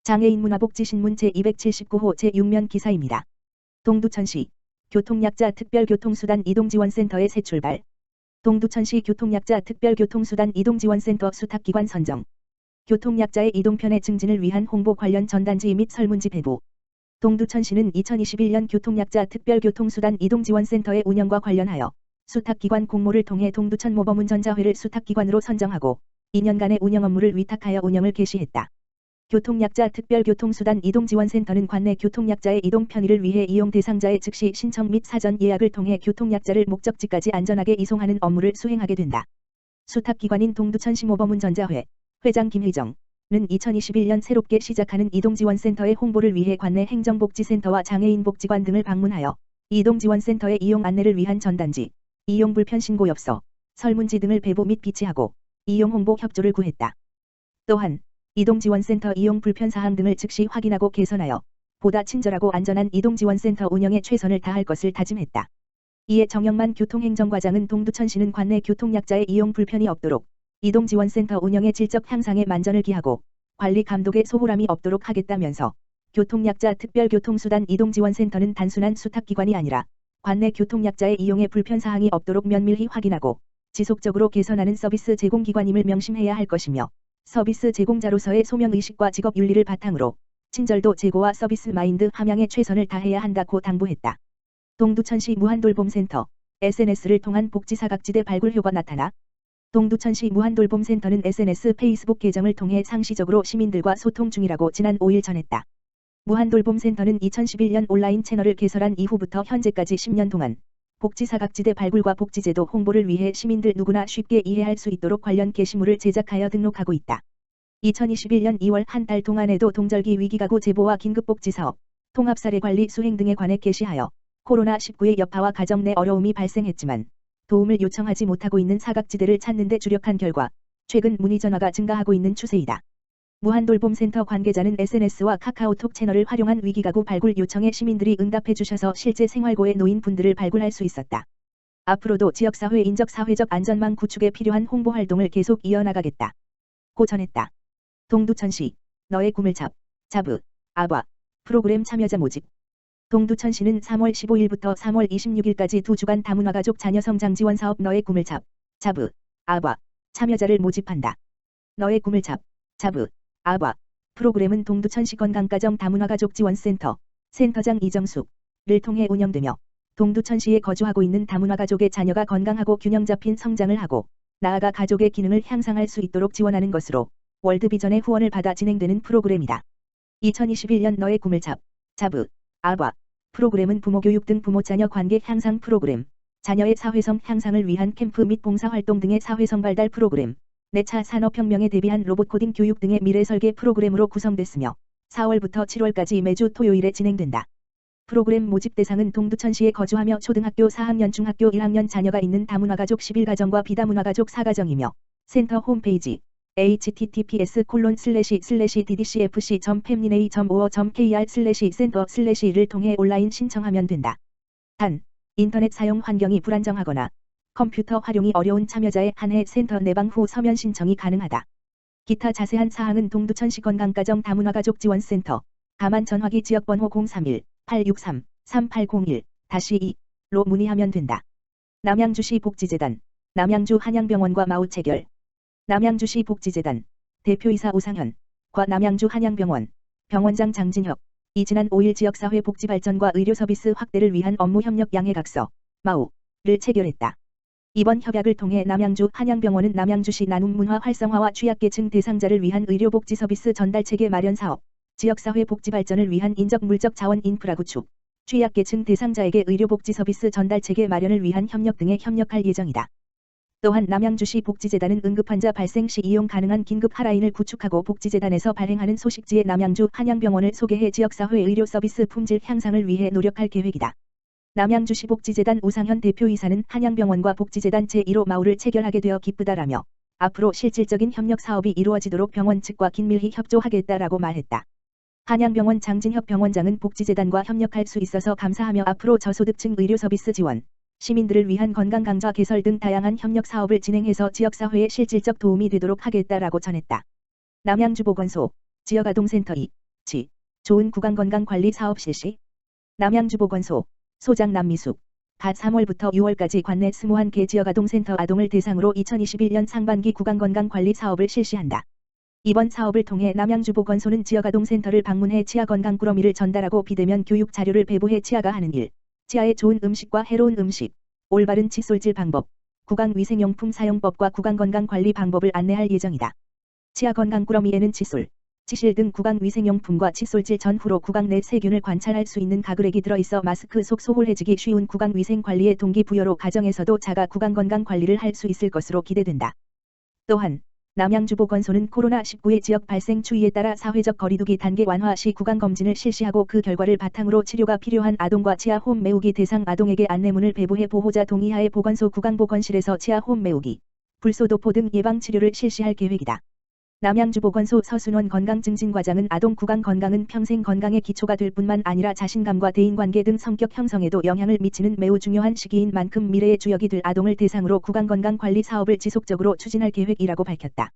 장애인 문화복지신문 제279호 제6면 기사입니다. 동두천시 교통약자 특별교통수단 이동지원센터의 새 출발. 동두천시 교통약자 특별교통수단 이동지원센터 수탁기관 선정. 교통약자의 이동편의 증진을 위한 홍보 관련 전단지 및 설문지 배부. 동두천시는 2021년 교통약자 특별교통수단 이동지원센터의 운영과 관련하여 수탁기관 공모를 통해 동두천 모범운 전자회를 수탁기관으로 선정하고 2년간의 운영 업무를 위탁하여 운영을 개시했다. 교통약자 특별교통수단 이동지원센터는 관내 교통약자의 이동 편의를 위해 이용 대상자의 즉시 신청 및 사전 예약을 통해 교통약자를 목적지까지 안전하게 이송하는 업무를 수행하게 된다. 수탁기관인 동두천시 모범운 전자회 회장 김혜정은 2021년 새롭게 시작하는 이동지원센터의 홍보를 위해 관내 행정복지센터와 장애인복지관 등을 방문하여 이동지원센터의 이용 안내를 위한 전단지, 이용 불편 신고 엽서, 설문지 등을 배부 및 비치하고 이용 홍보 협조를 구했다. 또한 이동지원센터 이용 불편 사항 등을 즉시 확인하고 개선하여 보다 친절하고 안전한 이동지원센터 운영에 최선을 다할 것을 다짐했다. 이에 정영만 교통행정과장은 동두천시는 관내 교통약자의 이용 불편이 없도록 이동지원센터 운영의 질적 향상에 만전을 기하고 관리 감독에 소홀함이 없도록 하겠다면서 교통약자 특별교통수단 이동지원센터는 단순한 수탁기관이 아니라 관내 교통약자의 이용에 불편사항이 없도록 면밀히 확인하고 지속적으로 개선하는 서비스 제공기관임을 명심해야 할 것이며 서비스 제공자로서의 소명의식과 직업윤리를 바탕으로 친절도 제고와 서비스 마인드 함양에 최선을 다해야 한다고 당부했다. 동두천시 무한돌봄센터 SNS를 통한 복지사각지대 발굴 효과 나타나. 동두천시 무한돌봄센터는 SNS 페이스북 계정을 통해 상시적으로 시민들과 소통 중이라고 지난 5일 전했다. 무한돌봄센터는 2011년 온라인 채널을 개설한 이후부터 현재까지 10년 동안 복지사각지대 발굴과 복지제도 홍보를 위해 시민들 누구나 쉽게 이해할 수 있도록 관련 게시물을 제작하여 등록하고 있다. 2021년 2월 한 달 동안에도 동절기 위기가구 제보와 긴급복지사업, 통합사례관리 수행 등에 관해 게시하여 코로나19의 여파와 가정 내 어려움이 발생했지만 도움을 요청하지 못하고 있는 사각지대를 찾는 데 주력한 결과 최근 문의 전화가 증가하고 있는 추세이다. 무한돌봄센터 관계자는 SNS와 카카오톡 채널을 활용한 위기가구 발굴 요청에 시민들이 응답해 주셔서 실제 생활고에 놓인 분들을 발굴할 수 있었다. 앞으로도 지역사회 인적 사회적 안전망 구축에 필요한 홍보 활동을 계속 이어나가겠다. 고 전했다. 동두천시 너의 꿈을 잡으 아바 프로그램 참여자 모집. 동두천시는 3월 15일부터 3월 26일까지 2주간 다문화가족 자녀성장 지원사업 너의 꿈을 잡으 아바 참여자를 모집한다. 너의 꿈을 잡으 아바 프로그램은 동두천시 건강가정 다문화가족 지원센터 센터장 이정숙을 통해 운영되며 동두천시에 거주하고 있는 다문화가족의 자녀가 건강하고 균형 잡힌 성장을 하고 나아가 가족의 기능을 향상할 수 있도록 지원하는 것으로 월드비전의 후원을 받아 진행되는 프로그램이다. 2021년 너의 꿈을 잡으 아바 프로그램은 부모교육 등 부모-자녀 관계 향상 프로그램, 자녀의 사회성 향상을 위한 캠프 및 봉사활동 등의 사회성 발달 프로그램, 내차 산업혁명에 대비한 로봇 코딩 교육 등의 미래 설계 프로그램으로 구성됐으며 4월부터 7월까지 매주 토요일에 진행된다. 프로그램 모집 대상은 동두천시에 거주하며 초등학교 4학년 중학교 1학년 자녀가 있는 다문화가족 11가정과 비다문화가족 4가정이며 센터 홈페이지 https://ddcfc.family.or.kr/center/를 통해 온라인 신청하면 된다. 단, 인터넷 사용 환경이 불안정하거나 컴퓨터 활용이 어려운 참여자에 한해 센터 내방 후 서면 신청이 가능하다. 기타 자세한 사항은 동두천시 건강가정 다문화가족 지원센터 가만 전화기 지역번호 031-863-3801-2로 문의하면 된다. 남양주시 복지재단 남양주 한양병원과 마우 체결. 남양주시 복지재단 대표이사 오상현 과 남양주 한양병원 병원장 장진혁 이 지난 5일 지역사회 복지발전과 의료서비스 확대를 위한 업무협력 양해각서 마우를 체결했다. 이번 협약을 통해 남양주 한양병원은 남양주시 나눔문화 활성화와 취약계층 대상자를 위한 의료복지 서비스 전달체계 마련 사업, 지역사회 복지발전을 위한 인적 물적 자원 인프라 구축, 취약계층 대상자에게 의료복지 서비스 전달체계 마련을 위한 협력 등에 협력할 예정이다. 또한 남양주시 복지재단은 응급환자 발생 시 이용 가능한 긴급 하라인을 구축하고 복지재단에서 발행하는 소식지에 남양주 한양병원을 소개해 지역사회 의료 서비스 품질 향상을 위해 노력할 계획이다. 남양주시 복지재단 오상현 대표이사는 한양병원과 복지재단 제1호 마우를 체결하게 되어 기쁘다라며 앞으로 실질적인 협력 사업이 이루어지도록 병원 측과 긴밀히 협조하겠다라고 말했다. 한양병원 장진혁 병원장은 복지재단과 협력할 수 있어서 감사하며 앞으로 저소득층 의료 서비스 지원, 시민들을 위한 건강 강좌 개설 등 다양한 협력 사업을 진행해서 지역사회에 실질적 도움이 되도록 하겠다라고 전했다. 남양주보건소 지역아동센터 2 지. 좋은 구강건강관리 사업 실시. 남양주보건소 소장 남미숙. 갓 3월부터 6월까지 관내 21개 지역아동센터 아동을 대상으로 2021년 상반기 구강건강관리 사업을 실시한다. 이번 사업을 통해 남양주보건소는 지역아동센터를 방문해 치아건강꾸러미를 전달하고 비대면 교육 자료를 배부해 치아가 하는 일, 치아에 좋은 음식과 해로운 음식, 올바른 칫솔질 방법, 구강위생용품 사용법과 구강건강관리 방법을 안내할 예정이다. 치아건강꾸러미에는 칫솔, 치실 등 구강위생용품과 칫솔질 전후로 구강 내 세균을 관찰할 수 있는 가글액이 들어있어 마스크 속 소홀해지기 쉬운 구강위생관리의 동기부여로 가정에서도 자가 구강건강관리를 할 수 있을 것으로 기대된다. 또한 남양주보건소는 코로나19의 지역 발생 추이에 따라 사회적 거리두기 단계 완화 시 구강검진을 실시하고 그 결과를 바탕으로 치료가 필요한 아동과 치아 홈 메우기 대상 아동에게 안내문을 배부해 보호자 동의하에 보건소 구강보건실에서 치아 홈 메우기, 불소도포 등 예방치료를 실시할 계획이다. 남양주보건소 서순원 건강증진과장은 아동 구강 건강은 평생 건강의 기초가 될 뿐만 아니라 자신감과 대인관계 등 성격 형성에도 영향을 미치는 매우 중요한 시기인 만큼 미래의 주역이 될 아동을 대상으로 구강건강관리 사업을 지속적으로 추진할 계획이라고 밝혔다.